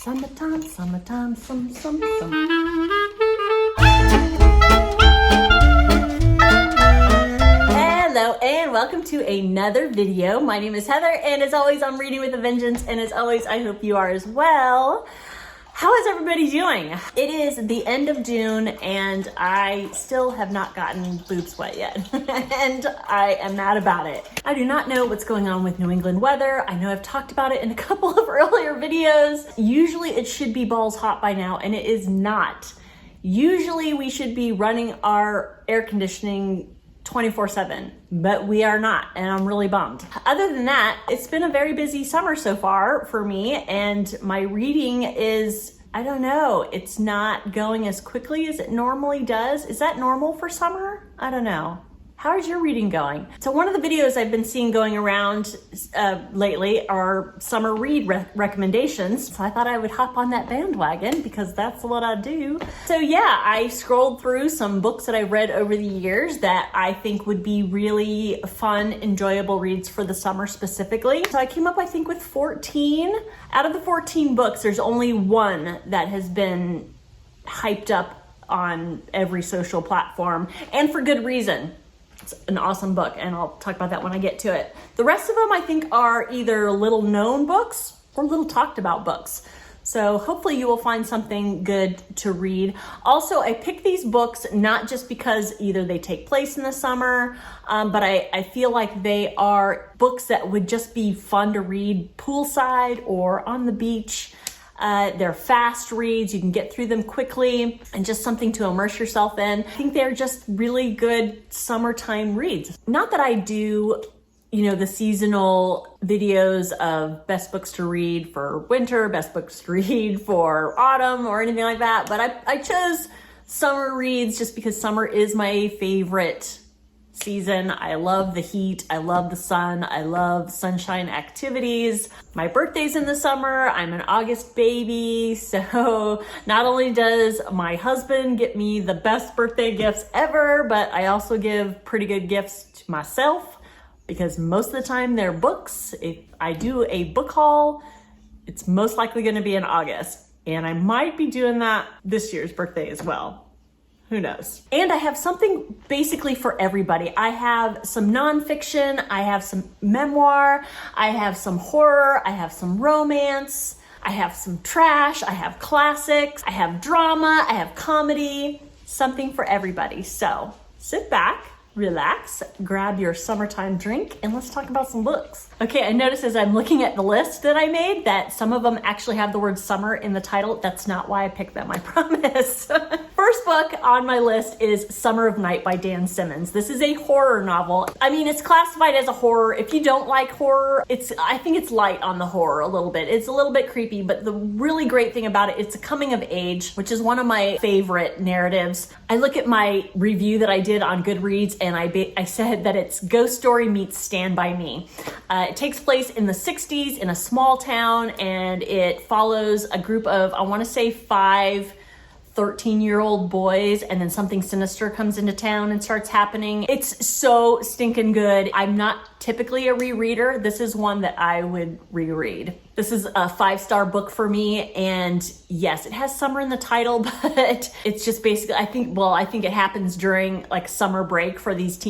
Summertime, summertime, some. Hello and welcome to another video. My name is Heather and as always I'm reading with a vengeance, and as always I hope you are as well. How is everybody doing? It is the end of June and I still have not gotten boob sweat yet and I am mad about it. I do not know what's going on with New England weather. I know I've talked about it in a couple of earlier videos. Usually it should be balls hot by now and it is not. Usually we should be running our air conditioning 24/7, but we are not, and I'm really bummed. Other than that, it's been a very busy summer so far for me, and my reading is, I don't know, it's not going as quickly as it normally does. Is that normal for summer? I don't know. How is your reading going? So one of the videos I've been seeing going around lately are summer read recommendations. So I thought I would hop on that bandwagon because that's what I do. So yeah, I scrolled through some books that I've read over the years that I think would be really fun, enjoyable reads for the summer specifically. So I came up, I think, with 14. Out of the 14 books, there's only one that has been hyped up on every social platform, and for good reason. It's an awesome book, and I'll talk about that when I get to it. The rest of them, I think, are either little known books or little talked about books. So hopefully you will find something good to read. Also, I picked these books not just because either they take place in the summer, but I feel like they are books that would just be fun to read poolside or on the beach. They're fast reads, you can get through them quickly, and just something to immerse yourself in. I think they're just really good summertime reads. Not that I do, the seasonal videos of best books to read for winter, best books to read for autumn, or anything like that, but I chose summer reads just because summer is my favorite season. I love the heat, I love the sun, I love sunshine activities. My birthday's in the summer, I'm an August baby, so not only does my husband get me the best birthday gifts ever, but I also give pretty good gifts to myself because most of the time they're books. If I do a book haul, it's most likely going to be in August, and I might be doing that this year's birthday as well. Who knows? And I have something basically for everybody. I have some nonfiction, I have some memoir, I have some horror, I have some romance, I have some trash, I have classics, I have drama, I have comedy, something for everybody. So sit back, relax, grab your summertime drink, and let's talk about some books. Okay, I noticed as I'm looking at the list that I made that some of them actually have the word summer in the title. That's not why I picked them, I promise. First book on my list is Summer of Night by Dan Simmons. This is a horror novel. I mean, it's classified as a horror. If you don't like horror, I think it's light on the horror a little bit. It's a little bit creepy, but the really great thing about it, it's a coming of age, which is one of my favorite narratives. I look at my review that I did on Goodreads, and I said that it's Ghost Story meets Stand By Me. It takes place in the 60s in a small town, and it follows a group of, I want to say 5 13-year-old boys, and then something sinister comes into town and starts happening. It's so stinking good. I'm not typically a rereader. This is one that I would reread. This is a 5-star book for me, and yes, it has summer in the title, but it's just basically, I think it happens during like summer break for these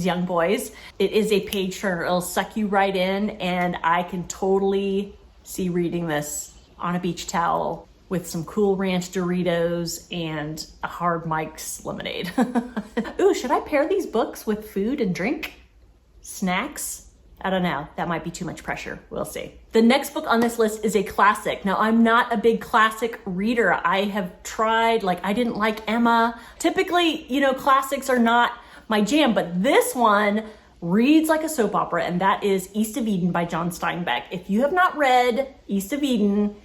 young boys. It is a page turner. It'll suck you right in, and I can totally see reading this on a beach towel with some Cool Ranch Doritos and a Hard Mike's lemonade. Ooh, should I pair these books with food and drink? Snacks? I don't know, that might be too much pressure, we'll see. The next book on this list is a classic. Now, I'm not a big classic reader. I have tried, I didn't like Emma. Typically, classics are not my jam, but this one reads like a soap opera, and that is East of Eden by John Steinbeck. If you have not read East of Eden,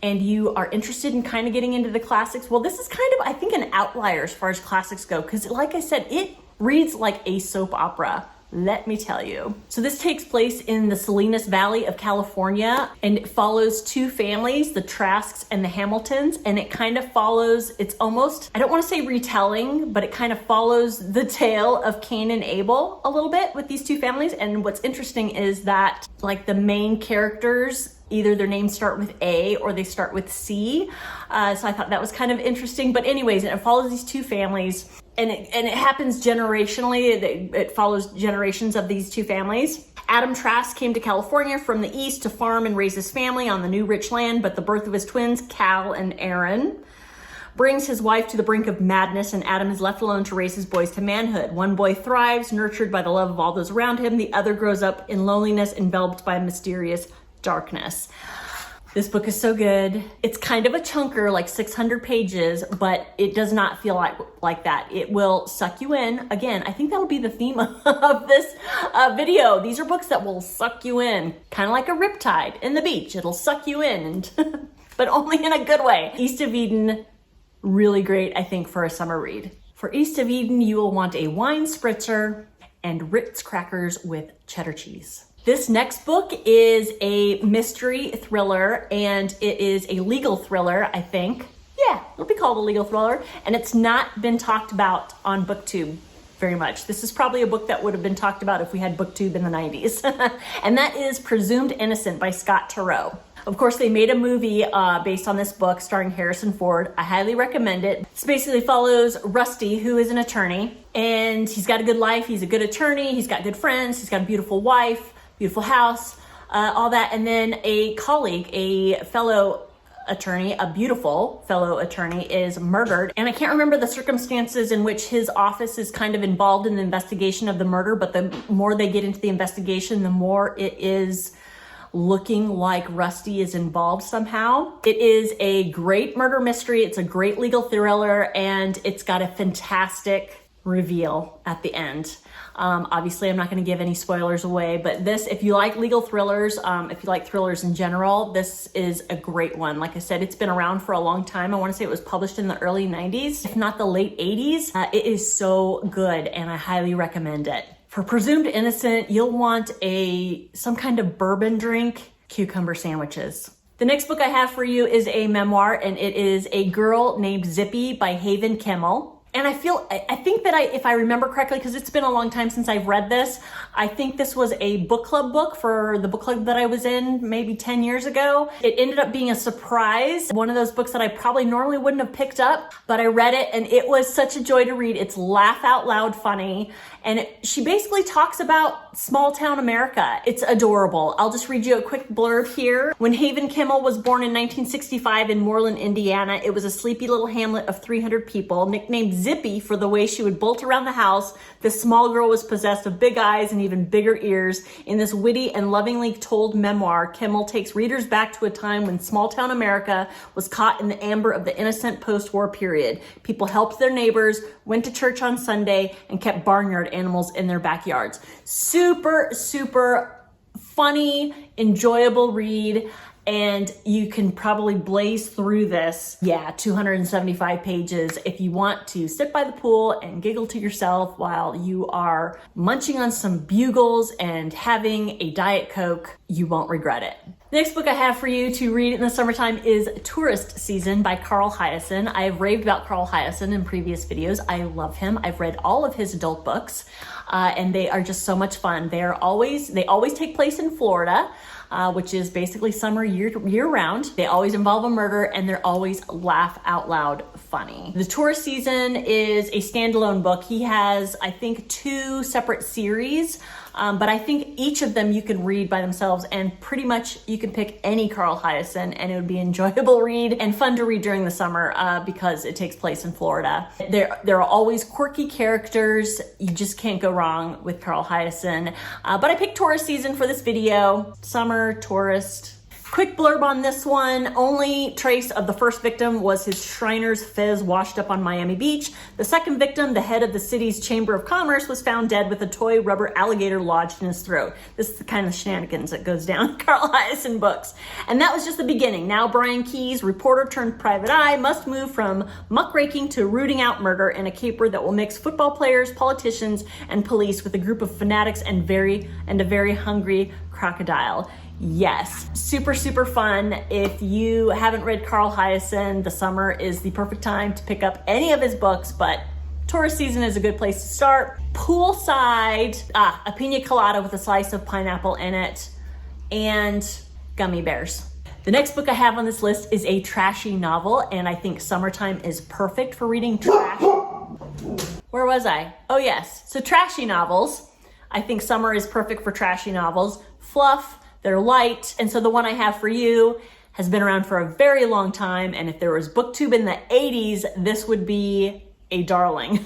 and you are interested in kind of getting into the classics, well, this is kind of, I think, an outlier as far as classics go, because like I said, it reads like a soap opera. Let me tell you. So this takes place in the Salinas Valley of California, and it follows two families, the Trasks and the Hamiltons, and it kind of follows, it's almost, I don't want to say retelling, but it kind of follows the tale of Cain and Abel a little bit with these two families. And what's interesting is that like the main characters either their names start with A or they start with C. So I thought that was kind of interesting. But anyways, it follows these two families, and it happens generationally. It follows generations of these two families. Adam Trask came to California from the East to farm and raise his family on the new rich land, but the birth of his twins, Cal and Aaron, brings his wife to the brink of madness, and Adam is left alone to raise his boys to manhood. One boy thrives, nurtured by the love of all those around him. The other grows up in loneliness, enveloped by mysterious darkness. This book is so good. It's kind of a chunker, like 600 pages, but it does not feel like that. It will suck you in. Again, I think that'll be the theme of this video. These are books that will suck you in, kind of like a riptide in the beach. It'll suck you in, but only in a good way. East of Eden, really great, I think, for a summer read. For East of Eden, you will want a wine spritzer and Ritz crackers with cheddar cheese. This next book is a mystery thriller, and it is a legal thriller, I think. Yeah, it'll be called a legal thriller, and it's not been talked about on Booktube very much. This is probably a book that would have been talked about if we had Booktube in the 90s. And that is Presumed Innocent by Scott Turow. Of course, they made a movie based on this book starring Harrison Ford. I highly recommend it. This basically follows Rusty, who is an attorney, and he's got a good life. He's a good attorney. He's got good friends. He's got a beautiful wife, beautiful house, all that. And then a colleague, a fellow attorney, a beautiful fellow attorney, is murdered. And I can't remember the circumstances in which his office is kind of involved in the investigation of the murder, but the more they get into the investigation, the more it is looking like Rusty is involved somehow. It is a great murder mystery. It's a great legal thriller, and it's got a fantastic reveal at the end. Obviously, I'm not going to give any spoilers away, but this, if you like legal thrillers, if you like thrillers in general, this is a great one. Like I said, it's been around for a long time. I want to say it was published in the early 90s, if not the late 80s. It is so good, and I highly recommend it. For Presumed Innocent, you'll want some kind of bourbon drink, cucumber sandwiches. The next book I have for you is a memoir, and it is A Girl Named Zippy by Haven Kimmel. And I think that if I remember correctly, because it's been a long time since I've read this, I think this was a book club book for the book club that I was in maybe 10 years ago. It ended up being a surprise. One of those books that I probably normally wouldn't have picked up, but I read it and it was such a joy to read. It's laugh out loud funny. And she basically talks about small town America. It's adorable. I'll just read you a quick blurb here. When Haven Kimmel was born in 1965 in Moreland, Indiana, it was a sleepy little hamlet of 300 people. Nicknamed Zippy for the way she would bolt around the house, this small girl was possessed of big eyes and even bigger ears. In this witty and lovingly told memoir, Kimmel takes readers back to a time when small town America was caught in the amber of the innocent post-war period. People helped their neighbors, went to church on Sunday, and kept barnyard animals in their backyards. Super, super funny, enjoyable read. And you can probably blaze through this. Yeah, 275 pages. If you want to sit by the pool and giggle to yourself while you are munching on some bugles and having a Diet Coke, you won't regret it. The next book I have for you to read in the summertime is Tourist Season by Carl Hiaasen. I have raved about Carl Hiaasen in previous videos. I love him. I've read all of his adult books, and they are just so much fun. They always take place in Florida, which is basically summer year round. They always involve a murder, and they're always laugh out loud funny. The Tourist Season is a standalone book. He has, I think, 2 separate series, but I think each of them you can read by themselves, and pretty much you can pick any Carl Hiaasen and it would be an enjoyable read and fun to read during the summer because it takes place in Florida. There are always quirky characters. You just can't go wrong with Carl Hiaasen. But I picked Tourist Season for this video. Summer, tourist. Quick blurb on this one. Only trace of the first victim was his Shriner's fez washed up on Miami Beach. The second victim, the head of the city's Chamber of Commerce, was found dead with a toy rubber alligator lodged in his throat. This is the kind of shenanigans that goes down in Carl Hiaasen books. And that was just the beginning. Now Brian Keyes, reporter turned private eye, must move from muckraking to rooting out murder in a caper that will mix football players, politicians, and police with a group of fanatics and a very hungry crocodile. Yes, super, super fun. If you haven't read Carl Hiaasen, the summer is the perfect time to pick up any of his books, but Tourist Season is a good place to start. Poolside, a pina colada with a slice of pineapple in it, and gummy bears. The next book I have on this list is a trashy novel, and I think summertime is perfect for reading trash. Where was I? Oh yes, so trashy novels. I think summer is perfect for trashy novels. Fluff, they're light, and so the one I have for you has been around for a very long time, and if there was Booktube in the 80s, this would be a darling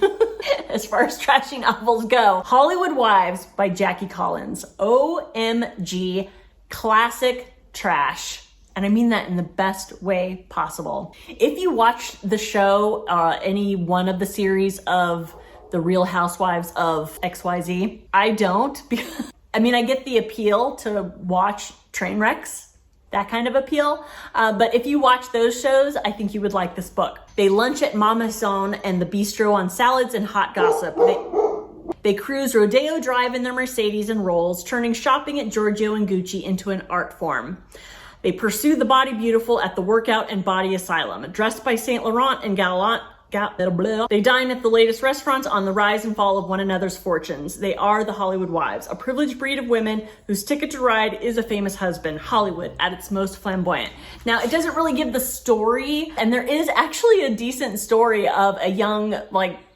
as far as trashy novels go. Hollywood Wives by Jackie Collins. OMG, classic trash. And I mean that in the best way possible. If you watch the show, any one of the series of The Real Housewives of XYZ, I don't, because I mean, I get the appeal to watch train wrecks, that kind of appeal. But if you watch those shows, I think you would like this book. They lunch at Mama Son and the bistro on salads and hot gossip. They cruise Rodeo Drive in their Mercedes and Rolls, turning shopping at Giorgio and Gucci into an art form. They pursue the body beautiful at the Workout and Body Asylum. Dressed by Saint Laurent and Gallant, they dine at the latest restaurants on the rise and fall of one another's fortunes. They are the Hollywood Wives, a privileged breed of women whose ticket to ride is a famous husband, Hollywood at its most flamboyant. Now, it doesn't really give the story, and there is actually a decent story of a young,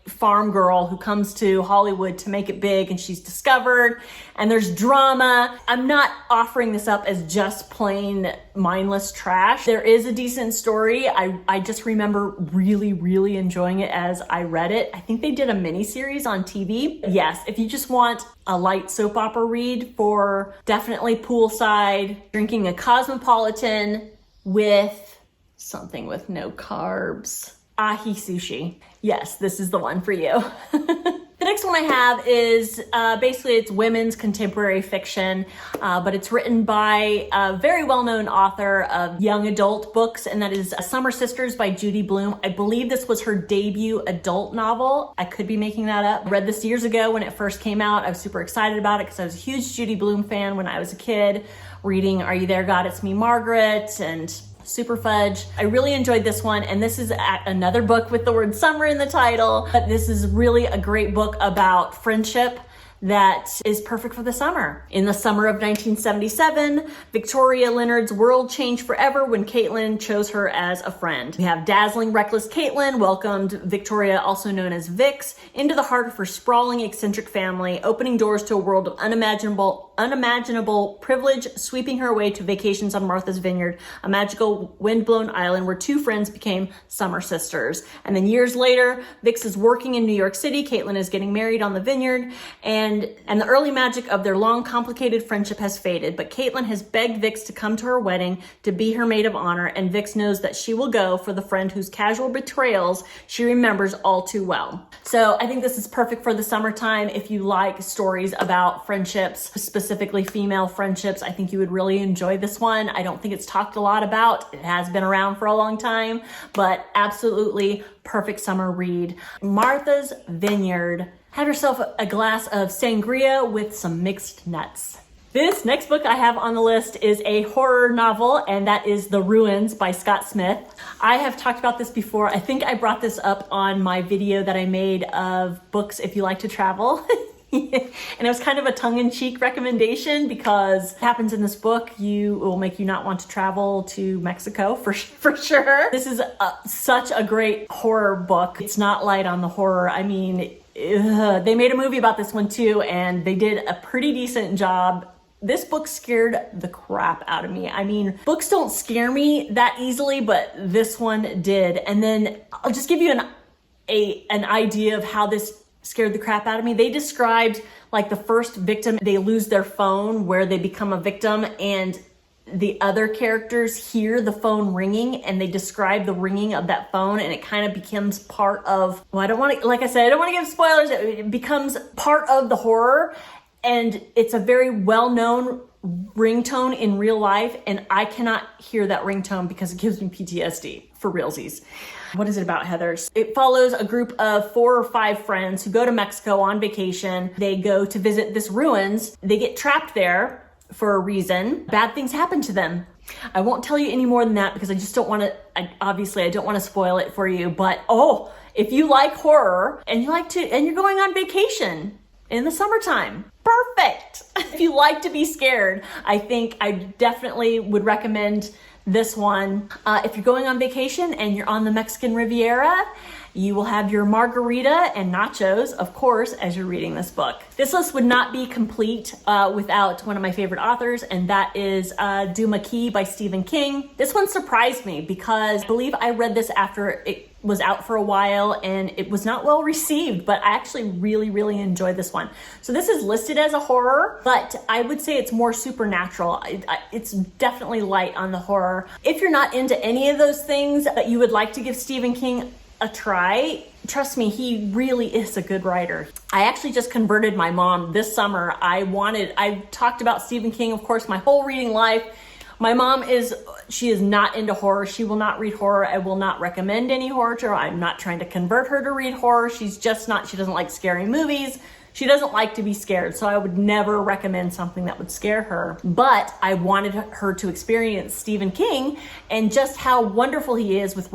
farm girl who comes to Hollywood to make it big, and she's discovered, and there's drama. I'm not offering this up as just plain mindless trash. There is a decent story. I just remember really, really enjoying it as I read it. I think they did a mini series on TV. Yes, if you just want a light soap opera read for definitely poolside, drinking a Cosmopolitan with something with no carbs. Ahi sushi. Yes, this is the one for you. The next one I have is basically it's women's contemporary fiction, but it's written by a very well-known author of young adult books, and that is Summer Sisters by Judy Blume. I believe this was her debut adult novel. I could be making that up. I read this years ago when it first came out. I was super excited about it because I was a huge Judy Blume fan when I was a kid, reading Are You There, God? It's Me, Margaret, and Super Fudge. I really enjoyed this one, and this is another book with the word summer in the title, but this is really a great book about friendship that is perfect for the summer. In the summer of 1977, Victoria Leonard's world changed forever when Caitlin chose her as a friend. We have dazzling, reckless Caitlin welcomed Victoria, also known as Vix, into the heart of her sprawling, eccentric family, opening doors to a world of unimaginable privilege, sweeping her away to vacations on Martha's Vineyard, a magical windblown island where two friends became summer sisters. And then years later, Vix is working in New York City, Caitlin is getting married on the vineyard, and the early magic of their long, complicated friendship has faded, but Caitlin has begged Vix to come to her wedding to be her maid of honor, and Vix knows that she will go for the friend whose casual betrayals she remembers all too well. So I think this is perfect for the summertime. If you like stories about friendships, specifically female friendships, I think you would really enjoy this one. I don't think it's talked a lot about. It has been around for a long time, but absolutely perfect summer read. Martha's Vineyard. Have yourself a glass of sangria with some mixed nuts. This next book I have on the list is a horror novel, and that is The Ruins by Scott Smith. I have talked about this before. I think I brought this up on my video that I made of books if you like to travel. And it was kind of a tongue-in-cheek recommendation because what happens in this book will make you not want to travel to Mexico for sure. This is such a great horror book. It's not light on the horror. I mean, they made a movie about this one too, and they did a pretty decent job. This book scared the crap out of me. I mean, books don't scare me that easily, but this one did. And then I'll just give you an idea of how this scared the crap out of me. They described like the first victim, they lose their phone where they become a victim, and the other characters hear the phone ringing and they describe the ringing of that phone, and it kind of becomes part of, well, I don't want to, like I said, I don't want to give spoilers. It becomes part of the horror, and it's a very well-known ringtone in real life, and I cannot hear that ringtone because it gives me PTSD for realsies. What is it about, Heather? It follows a group of 4 or 5 friends who go to Mexico on vacation. They go to visit this ruins. They get trapped there for a reason. Bad things happen to them. I won't tell you any more than that because I just don't want to, obviously I don't want to spoil it for you, but if you like horror and you're going on vacation in the summertime, perfect. If you like to be scared, I think I definitely would recommend this one. If you're going on vacation and you're on the Mexican Riviera, you will have your margarita and nachos, of course, as you're reading this book. This list would not be complete without one of my favorite authors, and that is Duma by Stephen King. This one surprised me because I believe I read this after it was out for a while and it was not well received, but I actually really enjoyed this one. So this is listed as a horror, but I would say it's more supernatural. It's definitely light on the horror. If you're not into any of those things, but you would like to give Stephen King a try, trust me, he really is a good writer. I actually just converted my mom this summer. I talked about Stephen King, of course, my whole reading life. My mom she is not into horror. She will not read horror. I will not recommend any horror to her. I'm not trying to convert her to read horror. She doesn't like scary movies. She doesn't like to be scared, so I would never recommend something that would scare her. But I wanted her to experience Stephen King and just how wonderful he is with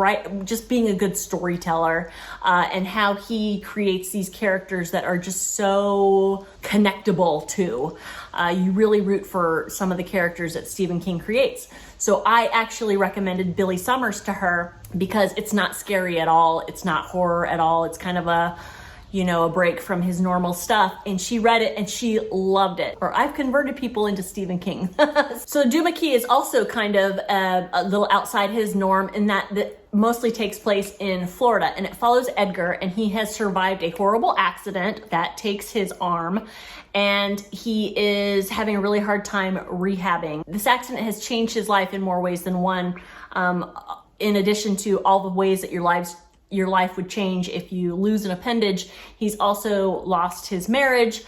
just being a good storyteller, and how he creates these characters that are just so connectable to. You really root for some of the characters that Stephen King creates. So I actually recommended Billy Summers to her because it's not scary at all. It's not horror at all. It's kind of a break from his normal stuff. And she read it and she loved it. Or I've converted people into Stephen King. So Duma is also kind of a little outside his norm in that mostly takes place in Florida, and it follows Edgar, and he has survived a horrible accident that takes his arm, and he is having a really hard time rehabbing. This accident has changed his life in more ways than one, in addition to all the ways that your life would change if you lose an appendage. He's also lost his marriage,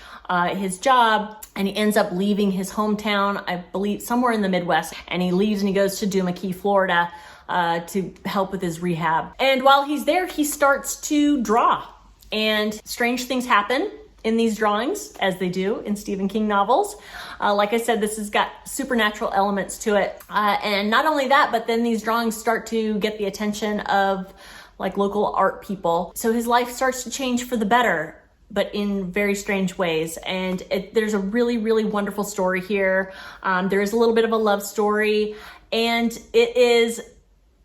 his job, and he ends up leaving his hometown, I believe somewhere in the Midwest, and he leaves and he goes to Duma, Florida, to help with his rehab. And while he's there, he starts to draw, and strange things happen in these drawings, as they do in Stephen King novels. Like I said, this has got supernatural elements to it. And not only that, but then these drawings start to get the attention of local art people. So his life starts to change for the better, but in very strange ways. And there's a really wonderful story here. There is a little bit of a love story, and it is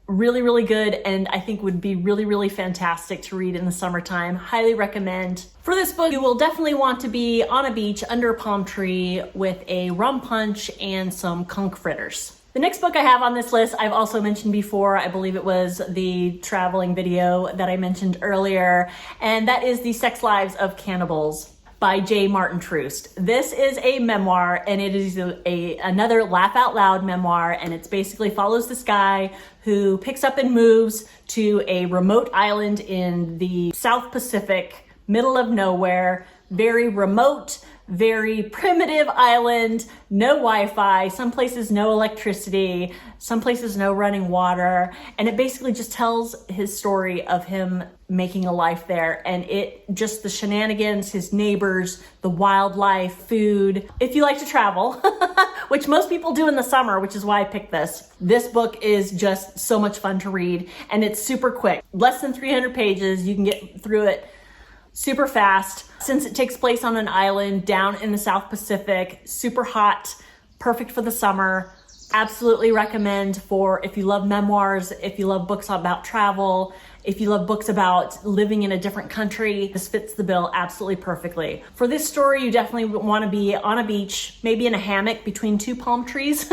really good, and I think would be really fantastic to read in the summertime. Highly recommend. For this book, you will definitely want to be on a beach under a palm tree with a rum punch and some conch fritters. The next book I have on this list, I've also mentioned before. I believe it was the traveling video that I mentioned earlier, and that is The Sex Lives of Cannibals by Maarten Troost. This is a memoir, and it is another laugh out loud memoir, and it basically follows this guy who picks up and moves to a remote island in the South Pacific, middle of nowhere, very remote, very primitive island, no Wi-Fi, some places no electricity, some places no running water. And it basically just tells his story of him making a life there, and just the shenanigans, his neighbors, the wildlife, food. If you like to travel, which most people do in the summer, which is why I picked this book is just so much fun to read, and it's super quick. Less than 300 pages, you can get through it super fast. Since it takes place on an island down in the South Pacific, super hot, perfect for the summer. Absolutely recommend for if you love memoirs, if you love books about travel, if you love books about living in a different country. This fits the bill absolutely perfectly. For this story, you definitely want to be on a beach, maybe in a hammock between two palm trees,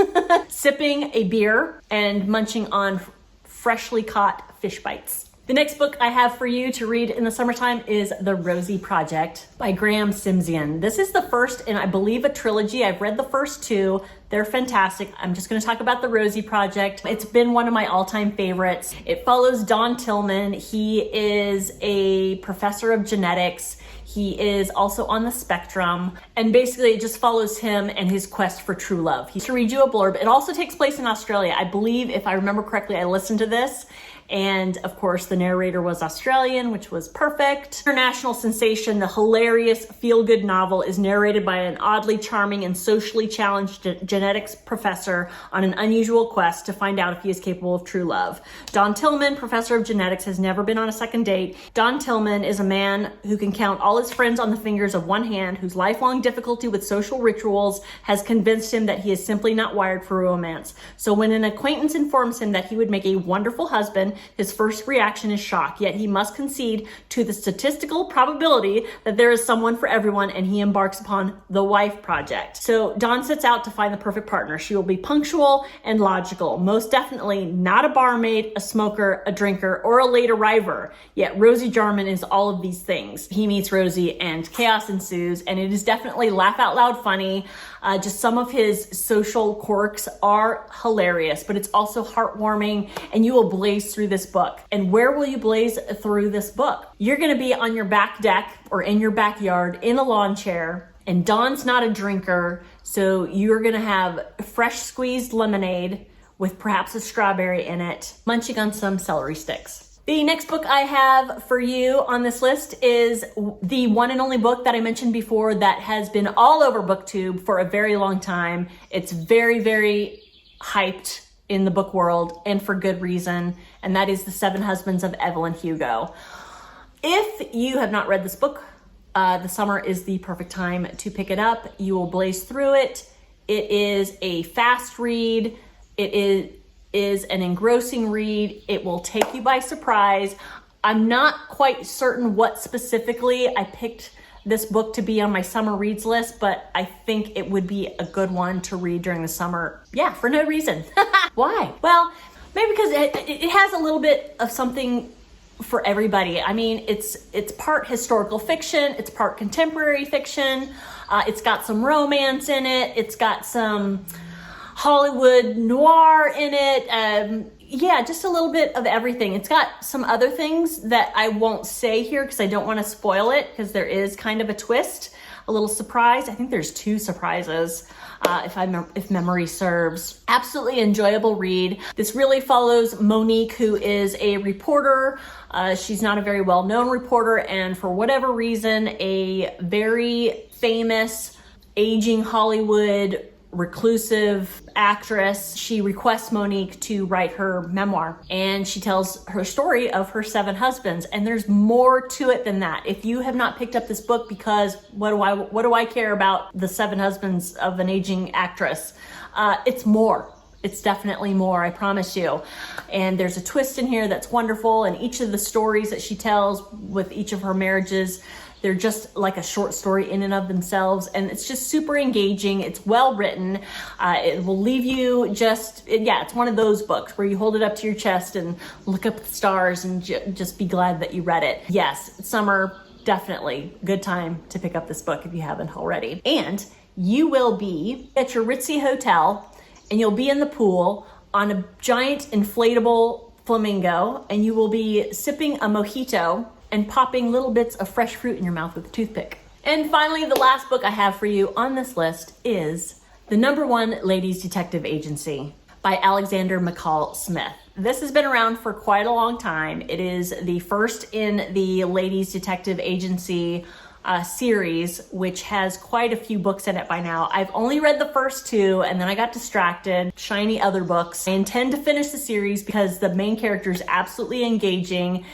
sipping a beer and munching on freshly caught fish bites. The next book I have for you to read in the summertime is The Rosie Project by Graeme Simsion. This is the first in, I believe, a trilogy. I've read the first two. They're fantastic. I'm just going to talk about The Rosie Project. It's been one of my all-time favorites. It follows Don Tillman. He is a professor of genetics. He is also on the spectrum, and basically it just follows him and his quest for true love. To read you a blurb, it also takes place in Australia. I believe, if I remember correctly, I listened to this, and of course the narrator was Australian, which was perfect. International sensation, the hilarious feel-good novel is narrated by an oddly charming and socially challenged genetics professor on an unusual quest to find out if he is capable of true love. Don Tillman, professor of genetics, has never been on a second date. Don Tillman is a man who can count all all his friends on the fingers of one hand, whose lifelong difficulty with social rituals has convinced him that he is simply not wired for romance. So when an acquaintance informs him that he would make a wonderful husband, his first reaction is shock, yet he must concede to the statistical probability that there is someone for everyone, and he embarks upon the wife project. So Dawn sets out to find the perfect partner. She will be punctual and logical, most definitely not a barmaid, a smoker, a drinker, or a late arriver. Yet Rosie Jarman is all of these things. He meets Rosie and chaos ensues, and it is definitely laugh out loud funny. Just some of his social quirks are hilarious, but it's also heartwarming, and you will blaze through this book. And where will you blaze through this book? You're gonna be on your back deck or in your backyard in a lawn chair, and Dawn's not a drinker, so you're gonna have fresh squeezed lemonade with perhaps a strawberry in it, munching on some celery sticks. The next book I have for you on this list is the one and only book that I mentioned before that has been all over Booktube for a very long time. It's very, very hyped in the book world, and for good reason, and that is The Seven Husbands of Evelyn Hugo. If you have not read this book, the summer is the perfect time to pick it up. You will blaze through it. It is a fast read. It is an engrossing read. It will take you by surprise. I'm not quite certain what specifically I picked this book to be on my summer reads list, but I think it would be a good one to read during the summer. Yeah, for no reason. Why? Well, maybe because it has a little bit of something for everybody. I mean, it's part historical fiction, it's part contemporary fiction, it's got some romance in it, it's got some Hollywood noir in it. Yeah, just a little bit of everything. It's got some other things that I won't say here because I don't want to spoil it, because there is kind of a twist, a little surprise. I think there's 2 surprises, if memory serves. Absolutely enjoyable read. This really follows Monique, who is a reporter. She's not a very well-known reporter, and for whatever reason, a very famous aging Hollywood reclusive actress, she requests Monique to write her memoir, and she tells her story of her 7 husbands, and there's more to it than that. If you have not picked up this book because what do I care about the 7 husbands of an aging actress, it's more. It's definitely more, I promise you. And there's a twist in here that's wonderful, and each of the stories that she tells with each of her marriages, they're just like a short story in and of themselves, and it's just super engaging. It's well written. It will leave you it's one of those books where you hold it up to your chest and look up at the stars and just be glad that you read it. Yes, summer, definitely good time to pick up this book if you haven't already. And you will be at your ritzy hotel, and you'll be in the pool on a giant inflatable flamingo, and you will be sipping a mojito and popping little bits of fresh fruit in your mouth with a toothpick. And finally, the last book I have for you on this list is The #1 Ladies Detective Agency by Alexander McCall Smith. This has been around for quite a long time. It is the first in the Ladies Detective Agency series, which has quite a few books in it by now. I've only read the first 2, and then I got distracted. Shiny other books. I intend to finish the series because the main character is absolutely engaging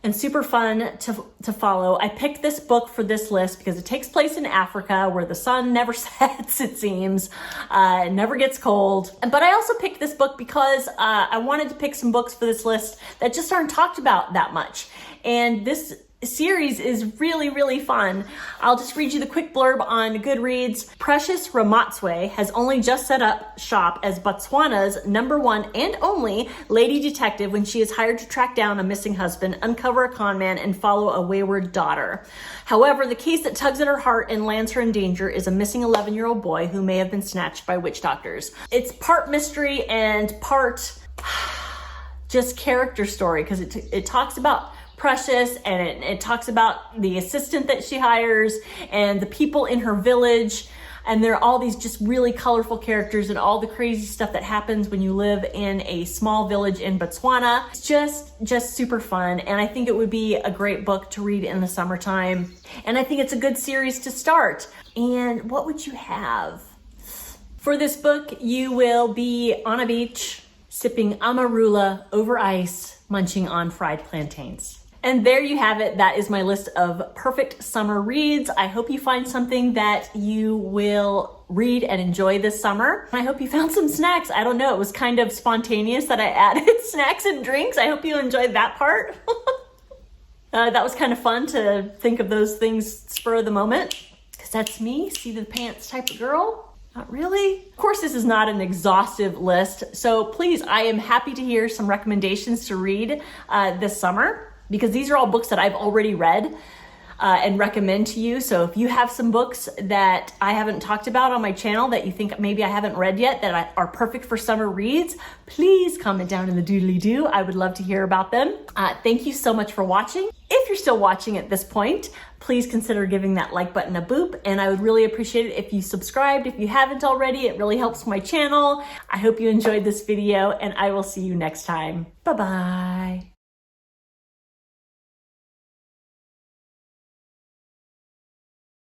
and super fun to follow. I picked this book for this list because it takes place in Africa, where the sun never sets, it seems. It never gets cold. But I also picked this book because I wanted to pick some books for this list that just aren't talked about that much. And this series is really, really fun. I'll just read you the quick blurb on Goodreads. Precious Ramatswe has only just set up shop as Botswana's #1 and only lady detective when she is hired to track down a missing husband, uncover a con man, and follow a wayward daughter. However, the case that tugs at her heart and lands her in danger is a missing 11-year-old boy who may have been snatched by witch doctors. It's part mystery and part just character story, because it talks about Precious, and it talks about the assistant that she hires and the people in her village, and there are all these just really colorful characters and all the crazy stuff that happens when you live in a small village in Botswana. It's just super fun, and I think it would be a great book to read in the summertime, and I think it's a good series to start. And what would you have? For this book, you will be on a beach sipping amarula over ice, munching on fried plantains. And there you have it. That is my list of perfect summer reads. I hope you find something that you will read and enjoy this summer. I hope you found some snacks. I don't know, it was kind of spontaneous that I added snacks and drinks. I hope you enjoyed that part. That was kind of fun to think of those things spur of the moment, because that's me, see the pants type of girl. Not really. Of course, this is not an exhaustive list, so please, I am happy to hear some recommendations to read this summer, because these are all books that I've already read and recommend to you. So if you have some books that I haven't talked about on my channel that you think maybe I haven't read yet that are perfect for summer reads, please comment down in the doodly-doo. I would love to hear about them. Thank you so much for watching. If you're still watching at this point, please consider giving that like button a boop, and I would really appreciate it if you subscribed. If you haven't already, it really helps my channel. I hope you enjoyed this video, and I will see you next time. Bye-bye.